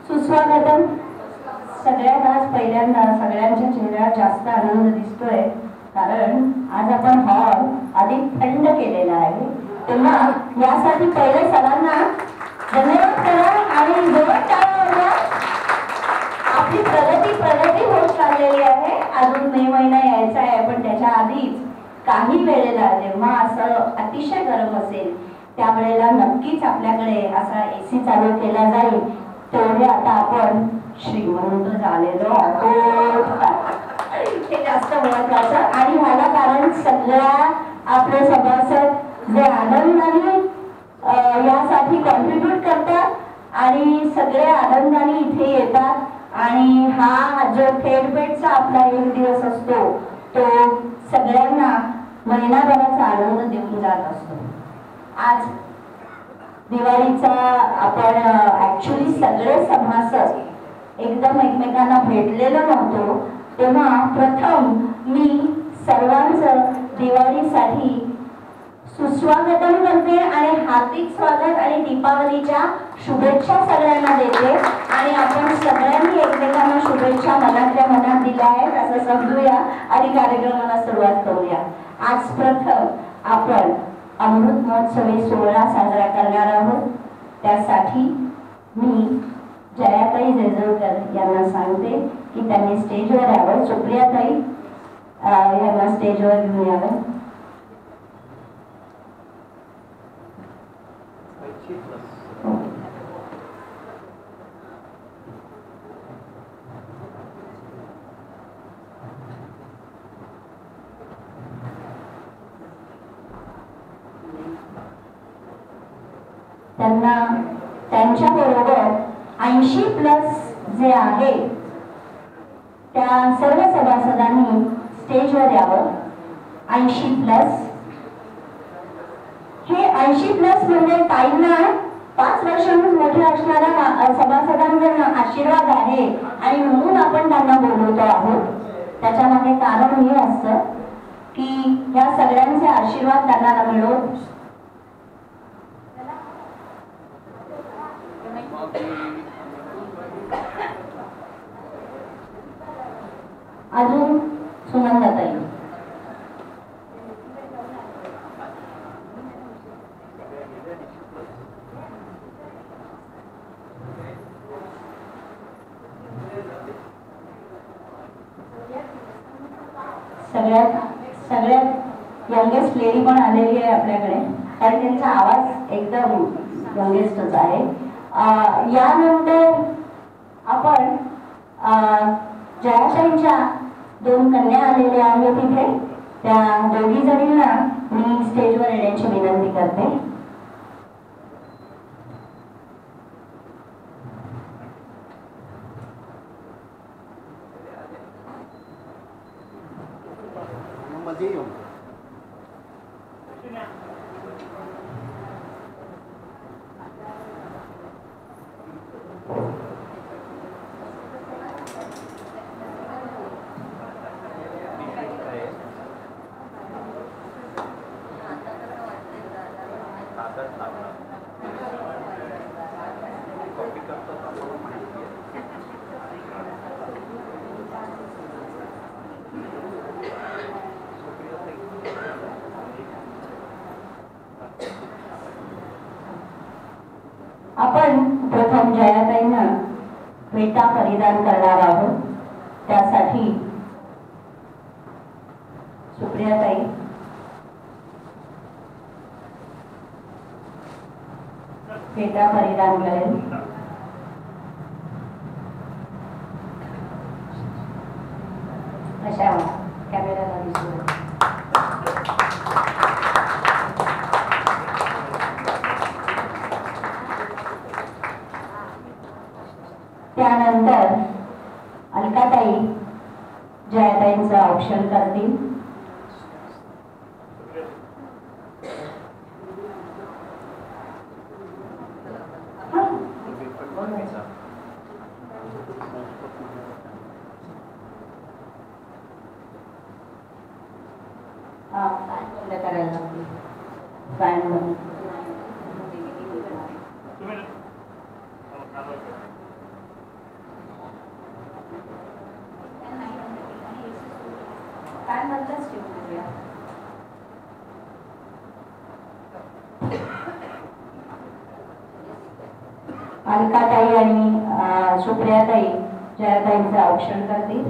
सुस्वागतम. सगळ्यात आज पहिल्यांदा सगळ्यांच्या चेहऱ्यावर जास्त आनंद दिसतोय, कारण आज आपण हॉल अधिक थंड केलेला आहे. तेव्हा यासाठी पहिले सर्वांना धन्यवाद करा आणि जोरात टाळ्या वाजवा. आपली प्रगती होत चाललेली आहे. अजून मे महिना यायचा आहे, पण त्याच्या आधीच काही वेळेला जेव्हा असं अतिशय गरम असेल त्यावेळेला नक्कीच आपल्याकडे असा एसी चालू केला जाईल. तेवढे आता आपण श्रीमंत झालेलो आहोत, हे जास्त महत्वाचं. आणि ह्याला कारण सगळ्या आपले सभासद जे आनंदाने यासाठी कॉन्ट्रीब्यूट करतात आणि सगळे आनंदाने इथे येतात. आणि हा जो थेटपेटचा आपला एक दिवस असतो तो सगळ्यांना महिनाभराचा आनंद देऊन जात असतो. आज दिवाळीचा आपण ऍक्च्युली सगळे सभासद एकदम एकमेकांना भेटलेलो नव्हतो, तेव्हा प्रथम मी सर्वांचं दिवाळीसाठी सुस्वागतम करते आणि हार्दिक स्वागत आणि दीपावलीच्या शुभेच्छा सगळ्यांना देते. आणि आपण सगळ्यांनी एकमेकांना शुभेच्छा मनातल्या मनात दिल्या आहेत असं समजूया आणि कार्यक्रमाला सुरुवात करूया. आज प्रथम आपण अमृत महोत्सवी सोहळा साजरा करणार आहोत. त्यासाठी मी जयाताई जेजुरकर यांना सांगते की त्यांनी स्टेजवर यावं. सुप्रियाताई यांना स्टेजवर घेऊन यावं. त्यांना त्यांच्या बरोबर 80+ जे आहे त्या सर्व सभासदांनी स्टेजवर यावं. 80+. हे 80+ म्हणजे ताईंना 5 वर्षांहून मोठे असणाऱ्या सभासदांना आशीर्वाद आहे आणि म्हणून आपण त्यांना बोलवतो आहोत. त्याच्या मागे कारण हे असतं की या सगळ्यांचे आशीर्वाद त्यांना मिळो. अजून सुनंदाताई, सगळ्यात यंगेस्ट लेडी पण आलेली आहे आपल्याकडे, कारण त्यांचा आवाज एकदम यंगेस्टच आहे. यानंतर आपण जयाताईंच्या 2 कन्या आलेल्या आहेत तिथे. त्या दोघी जणींना मी स्टेजवर येण्याची विनंती करते. आपण प्रथम जयाताईंना फेटा परिधान करणार आहोत. त्यासाठी सुप्रियाताई फेटा परिधान करेल. अशा कॅमेराला दिसतो. त्यानंतर अलकाताई जयाताईंचं औक्षण करतील. इथंच ठेवून देऊया. अलकाताई आणि सुप्रियाताई जयाताईंचं औक्षण करतील.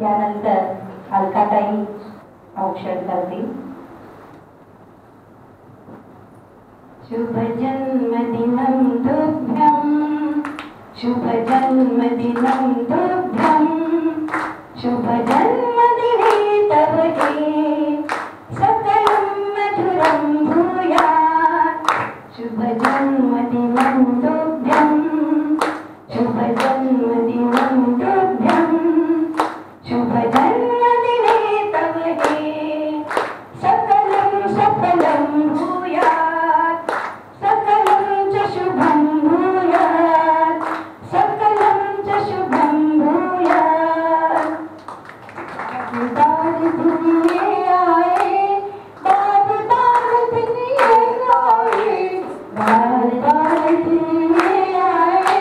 यानंतर अलकाताई औक्षण करतील. शुभ जन्मदिनं तुभ्यं, शुभ जन्मदिनं तुभ्यं, शुभ जन्मदिने तव हे सकलं मधुरं भूयात्. शुभ जन्मदिनं तुभ्यं, शुभ जन्मदिनं तुभ्यं, शुभ जन्मदिने तव हे सकलं सफलं भूयात्. सकलं च शुभं भूयात्, सकलं च शुभं भूयात्. दाद दिन ये आए, दाद दिन ये आए, दाद दिन ये आए,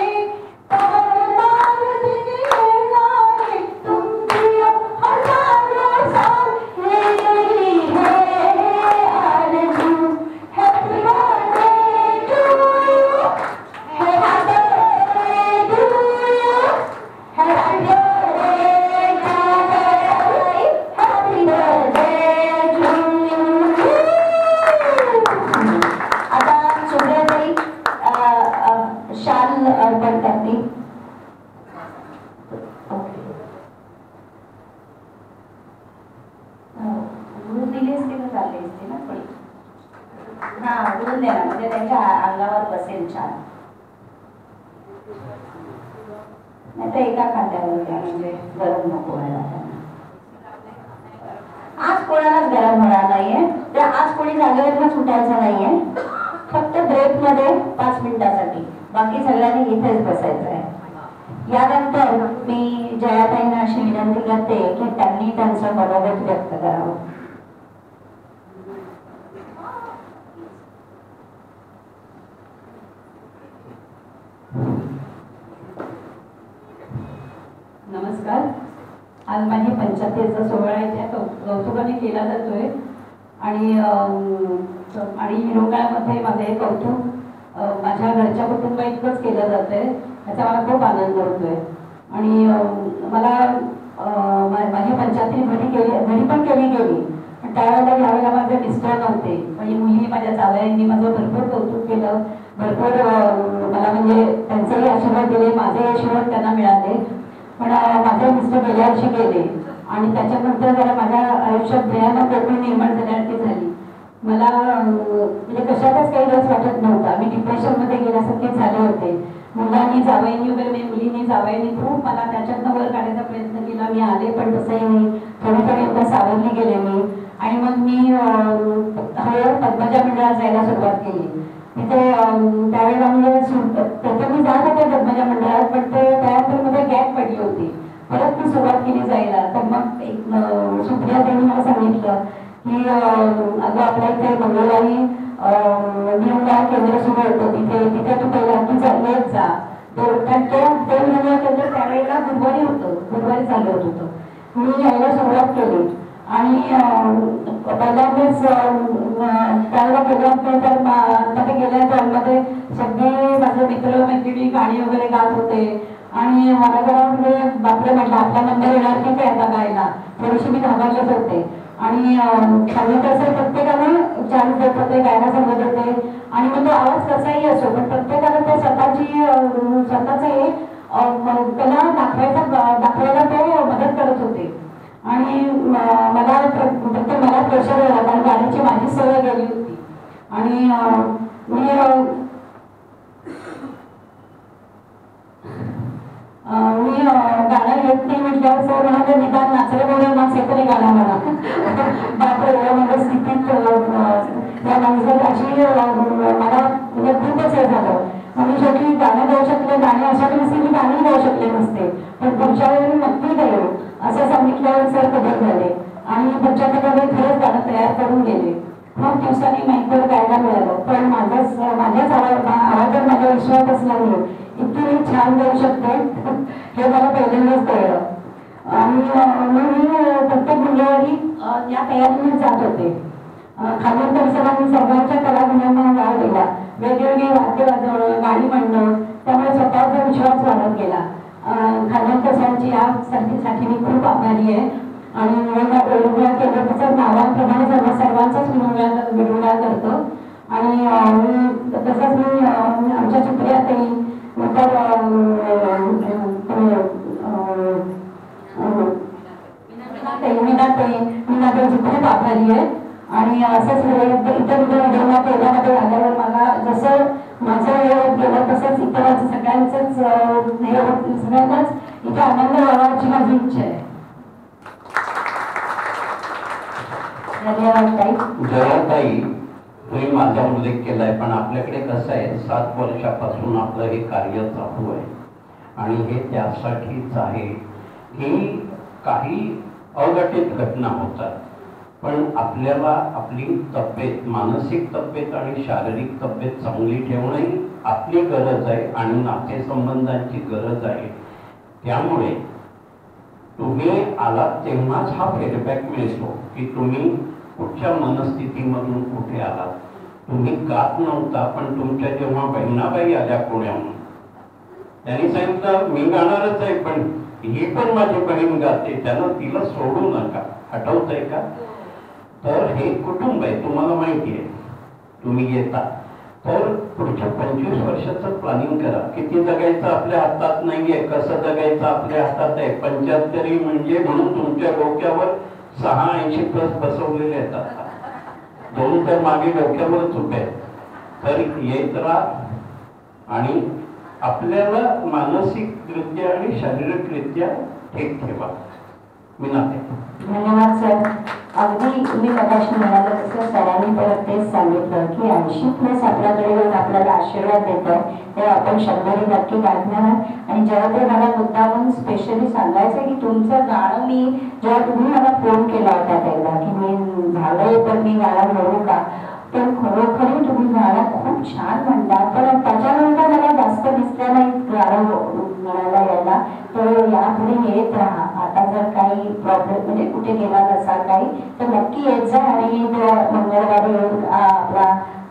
दाद दिन ये आए. तुमकी अब हजारों साल ये यही है आरज़ू. Happy birthday to you, happy birthday to you, happy birthday to you, happy birthday to you. आता सुप्रियाताई शाल अर्पण करतील. उडून दिली असते तर चालली असते ना थोडी. हा उडून द्या ना, म्हणजे त्यांच्या अंगावर बसेल छान. नाही तर एका खांद्यावर द्या, म्हणजे गरम नको व्हायला त्यांना. आज कोणालाच गरम होणार नाहीये. तर आज कोणी जागेवरनं सुटायचं नाहीये. फक्त ब्रेक मध्ये 5 मिनिटासाठी, बाकी सगळ्यांनी इथेच बसायचं आहे. यानंतर मी जयाताईंना अशी विनंती करते की त्यांनी त्यांचं मनोगत व्यक्त करावं. नमस्कार. आज माझी 75चा सोहळा इथे कौतुकाने केला जातोय आणि निरोगामध्ये माझं हे कौतुक माझ्या घरच्या कुटुंबा इतकंच केलं जातंय. याचा मला खूप आनंद होतोय. आणि मला माझी 75 घरी पण केली गेली, पण त्यावेळेला यावेळेला माझे मिस्टर नव्हते. माझी मुली, माझ्या जावयांनी माझं भरपूर कौतुक केलं. भरपूर मला म्हणजे त्यांचेही आशीर्वाद दिले, माझे आशीर्वाद त्यांना मिळाले. पण माझे मिस्टर गेल्या वर्षी गेले आणि त्याच्यानंतर जरा माझ्या आयुष्यात भयानक गोष्टी निर्माण झाल्यासारखी झाली. मला म्हणजे कशातच काही रस वाटत नव्हता. मी डिप्रेशनमध्ये गेल्यासारखे झाले होते. मुलांनी, जावयांनी वगैरे, मुलींनी, जावयांनी खूप मला त्याच्यातनं वर काढायचा प्रयत्न केला. मी आले, पण तसंही नाही. थोडी एकदा सावरली गेले मी. आणि मग मी हळूहळू पद्मजा मंडळात जायला सुरुवात केली. तिथे त्यावेळेला म्हणजे प्रथम मी जात होते पद्मजा मंडळात, पण ते त्यानंतर मध्ये गॅप पडली होती. परत मी सुरुवात केली जायला. तर मग एक सुप्रियाताईंनी मला सांगितलं की अगं आपल्या इथे मंगळवारी नियोगा केंद्र सुरू होतं, तिथे तू पहिला तू येत जा. कारण ते नियोगा केंद्र त्यावेळेला गुरुवारी होतं, गुरुवारी चालू होत होतं. मी यायला सुरुवात केली आणि पहिल्यांदाच त्यावेळेला गेल्यानंतर गेल्या टर्ममध्ये सगळे माझे मित्र मैत्रिणी गाणी वगैरे गात होते. आणि मला जरा म्हणजे बापरे म्हटलं आपला नंबर येणार की काय आता गायला. थोडीशी मी घाबरलेच होते. आणि सांगितलं असं प्रत्येकाने चान्स देत होते, गायला सांगत होते. आणि मग तो आवाज कसाही असो, पण प्रत्येकाला ते स्वतःच हे कला दाखवायला ते मदत करत होते. आणि मला प्रेशर झाला, कारण गाण्याची माझी सवय गेली होती. आणि मी गाणं येत नाही म्हटल्यावर सर म्हणाले निदान नाचले बोलून नाचले तरी गाणं म्हणा. बापरे, म्हणजे स्थितीत त्या माणसाला अशी वेळी नक्की येऊ असं सांगितल्यावर सर कबूल झाले आणि पंचायतीमध्ये खरंच गाणं तयार करून गेले. खूप दिवसांनी माईकवर गायला मिळालं, पण माझ्याच आवाजात माझ्या विश्वासच नाही इतकी मी छान गाऊ शकते हे मला पहिल्यांदाच कळलं. आणि मग मी प्रत्येक मंगळवारी या तयारीने जात होते. खानोलकर सरांनी सर्वांच्या कलागुणांना वाव दिला, वेगवेगळी वाद्य वाजवणं, गाणी म्हणणं, त्यामुळे स्वतःचा विश्वास वाढत गेला. खानोलकर सरांची या संधीसाठी मी खूप आभारी आहे. आणि वेगवेगळ्या केलं तसं नावाप्रमाणे सर्वांचाच विनोळ्या करतो. आणि तसंच मी आमच्या चित्र्यातही नंतर मीनाताईची खूप आभारी आहे. आणि असंच इतर केल्यामध्ये आल्यावर मला जसं माझं हे गेलं तसंच इतरांचं सगळ्यांचंच सगळ्यांनाच इथे आनंद व्हावाची माझी इच्छा आहे. जयाताई, तुम्ही माझा उल्लेख केलाय, पण आपल्याकडे कसं आहे 7 वर्षापासून आपलं हे कार्य चालू आहे आणि हे त्यासाठीच आहे की काही अघटित घटना होतात, पण आपल्याला आपली तब्येत, मानसिक तब्येत आणि शारीरिक तब्येत चांगली ठेवणं ही आपली गरज आहे आणि नातेसंबंधांची गरज आहे. त्यामुळे तुम्ही आलात तेव्हाच हा फीडबॅक मिळतो की तुम्ही कुठच्या मनस्थितीमधून कुठे आलात. तुम्ही गात नव्हता, पण तुमच्या जेव्हा बहिणाबाई आल्या पुण्याहून, त्यांनी सांगितलं मी गाणारच आहे, पण ही पण माझी बहीण गाते, त्यानं तिला सोडू नका. आठवतंय का? तर हे कुटुंब आहे, तुम्हाला माहिती आहे, तुम्ही येता. तर पुढच्या 25 वर्षाचं प्लॅनिंग करा. किती जगायचं आपल्या हातात नाहीये, कसं जगायचं आपल्या हातात आहे. 75 म्हणजे म्हणून तुमच्या डोक्यावर 86+ बसवलेले आहेत. 2 तर मागे डोक्यावरच उभे आहेत. तर येत राहा आणि आपल्याला मानसिकरित्या आणि शारीरिकरित्या ठीक ठेवा. धन्यवाद सर. अगदी तुम्ही मगाशी म्हणाला तसं सरांनी परत तेच सांगितलं की 80+ आपल्याकडे येऊन आपल्याला आशीर्वाद देत आहे, ते आपण 100 नक्की गाठणार. आणि जेव्हा ते मला मुद्दामून स्पेशली सांगायचं की तुमचं गाणं मी जेव्हा तुम्ही मला फोन केला होता तेव्हा की मी झालंय तर मी गाणं म्हणू का, पण खरोखरी तुम्ही गाणं खूप छान म्हणता, पण त्याच्यानंतर मला जास्त दिसलं नाही गाणं म्हणायला यायला. तर यापुढे येत राहा. आता जर काही प्रॉब्लेम म्हणजे कुठे गेला नसा काही तर नक्की येत जा आणि मंगळवारी येऊन आपला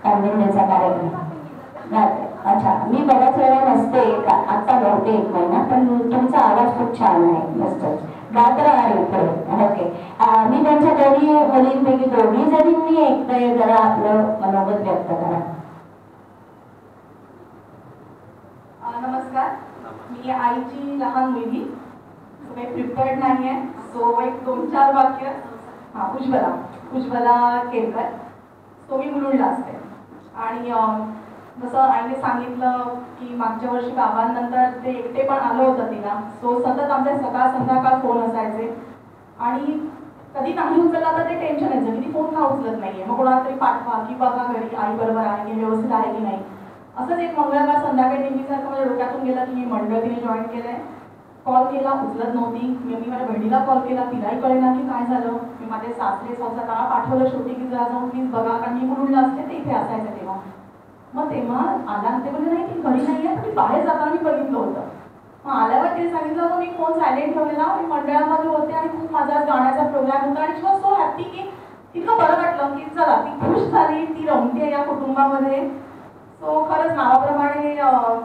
कांदिवलीचा कार्यक्रम. अच्छा, मी बऱ्याच वेळा नसते, आता नव्हते 1 महिना, पण तुमचा आवाज खूप छान आहे, मस्त गात राहा इकडे. ओके, मी त्यांच्या दोन्ही मुलींपैकी दोन्ही जणींनी एकदा जरा आपलं मनोगत व्यक्त करा. नमस्कार, मी आईची लहान मुलगी, काही प्रिपेअर्ड नाही आहे, सो एक 2-4 वाक्य. उज्ज्वला केरकर. सो मी मुलुंडला असते आणि जसं आईने सांगितलं की मागच्या वर्षी बाबांनंतर ते एकटे पण आलं होतं तिला. सो सतत आमचे सकाळ संध्याकाळ फोन असायचे आणि कधी नाही उचलला तर ते टेन्शन यायचं की ती फोन का उचलत नाहीये, मग कोणाला तरी पाठवा की बघा घरी आई बरोबर आहे की व्यवस्थित आहे की नाही. असंच एक मंगळवार संध्याकाळी नेहमीसारखं माझ्या डोक्यातून गेलं की मी मंडळ तिने जॉईन केलंय. कॉल केला, उचलत नव्हती. मी माझ्या बहिणीला कॉल केला, तिलाही कळेना की काय झालं. मी माझे सासरे स्वतः पाठवलं शेवटी की जरा जाऊन प्लीज बघा, कारण मी मुलुंडला असते ते इथे असायचं तेव्हा. मग तेव्हा आला ते म्हणजे नाही ती घरी नाही आहे, पण ती बाहेर जाताना मी बघितलं होतं. मग आल्यावर ते सांगितलं होतं मी फोन सायलेंट ठेवलेला, मी मंडळामध्ये होते आणि खूप माझा गाण्याचा प्रोग्राम होता आणि शी वॉज सो हॅपी की इतकं बरं वाटलं की चला ती खुश झाली, ती रमते या कुटुंबामध्ये. सो खरंच नावाप्रमाणे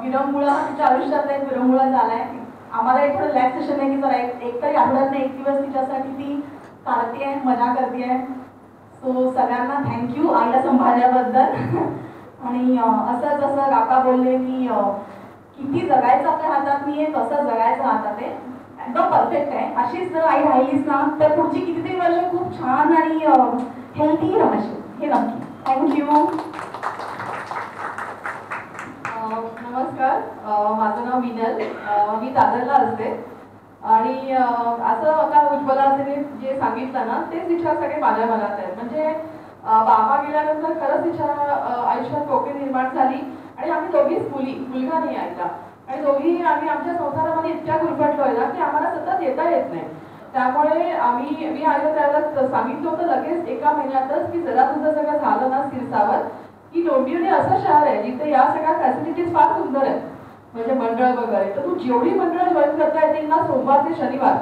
विरंगुळा तिच्या आयुष्यातला एक विरंगुळा झालाय. आम्हाला एक थोडं रिलॅक्सेशन आहे की जरा एक तरी आठवड्यातनं 1 दिवस तिच्यासाठी ती काढते, मजा करते. सो सगळ्यांना थँक्यू आईला सांभाळल्याबद्दल. आणि असं जसं काका बोलले की किती जगायचं आपल्या हातात नाही आहे, कसं जगायचं हातात आहे, एकदम परफेक्ट आहे. अशीच जर आई राहिलीच ना तर पुढची कितीतरी वर्ष खूप छान आणि हेल्दी राहशील, हे नक्की. थँक्यू. नमस्कार, माझं नाव विनल, मी दादरला असते. आणि असं आता उज्ज्वलाने जे सांगितलं ना तेच विचार सगळे माझ्या मनात आहेत. म्हणजे बाबा गेल्यानंतर खरंच तिच्या आयुष्यात पोकळी निर्माण झाली आणि आम्ही दोघीच मुलगा नाही आईला. आणि दोघी आम्ही आमच्या संसारामध्ये इतक्या गुरफटलोय ना की आम्हाला सतत येता येत नाही. त्यामुळे मी आईला त्याला सांगितलं होतं लगेच एका महिन्यातच की जरा तुझं सगळं झालं ना सिरसावर, की डोंबिवली असं शहर आहे जिथे या सगळ्या फॅसिलिटीज फार सुंदर आहेत, म्हणजे मंडळ वगैरे. तर तू जेवढी मंडळ जॉईन करता येतील ना सोमवार ते शनिवार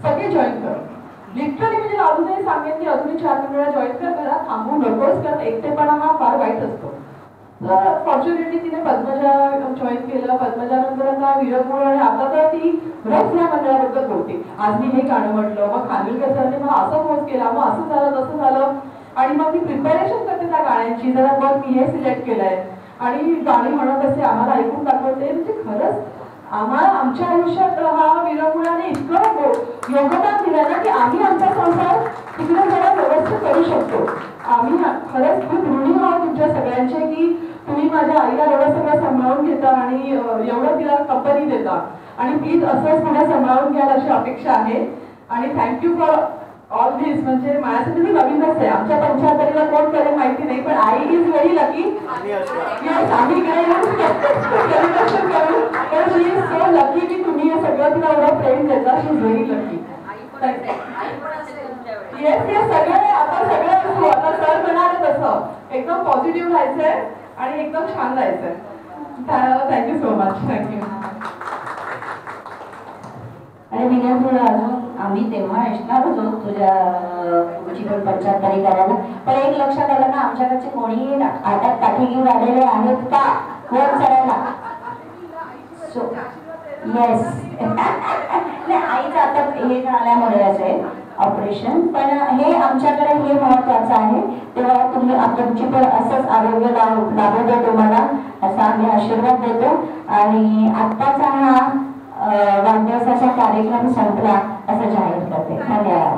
सगळे जॉईन कर. लिटरली म्हणजे अजूनही सांगेन की अजूनही 4 मंडळ जॉईन कर, घरात थांबू नकोस, कारण एकटेपणा हा फार वाईट असतो. तर फॉर्च्युनेटली तिने पद्मजा जॉईन केलं. पद्मजानंतर आता विरगुळ, आणि आता तर ती रोज या मंडळाबद्दल बोलते. आज मी हे गाणं म्हटलं, मग खानविलकर सरांनी मला असं पोस्ट केला, मग असं झालं तसं झालं, आणि मग ती प्रिपरेशन करते त्या गाण्यांची. जरा बघ मी हे सिलेक्ट केलंय आणि गाणी म्हणत असते, आम्हाला ऐकून दाखवते. म्हणजे खरंच आम्हाला आमच्या आयुष्यात हा विरंगुळाने इतकं योगदान दिलं ना की आम्ही आमचा संसार तिकडे जरा व्यवस्थित करू शकतो. आम्ही खरंच खूप ऋणी आहोत तुमच्या सगळ्यांचे की तुम्ही माझ्या आईला एवढं सगळं सांभाळून घेता आणि एवढं तिला कंपनी देता, आणि प्लीज असंच पुढे सांभाळून घ्याल अशी अपेक्षा आहे. आणि थँक्यू फॉर ऑल दिस. म्हणजे माझ्यासाठी मी नवीनच आहे, आमच्या 75ला कोण करेल माहिती नाही, पण I is very lucky. Yes, आम्ही सेलिब्रेशन करू, पण शी इज सो लकी की तुम्ही हे सगळं तिला एवढं प्रेम देता. She is very lucky. Yes yes, सगळे आपण सगळे असू. आता सर म्हणाले तसं एकदम पॉझिटिव्ह राहायचंय आणि एकदम छान राहायचंय. Thank you so much. थँक्यू. आणि विनय तुला अजून आम्ही तेव्हा ऐकणार होतो तुझी पण 75 करायला, पण एक लक्षात आलं ना आमच्याकडचे कोणी हातात काठी घेऊन आलेले आहेत का वर चढायला? So yes. आईचं आता हे झाल्यामुळे असेल ऑपरेशन, पण हे आमच्याकडे हे महत्वाचं आहे. तेव्हा तुम्ही तुमची पण असंच आरोग्य लाभू दे तुम्हाला, असा आम्ही आशीर्वाद देतो. आणि आत्ताचा हा वाढदिवसाचा कार्यक्रम संपला असं जाहीर करते. धन्यवाद.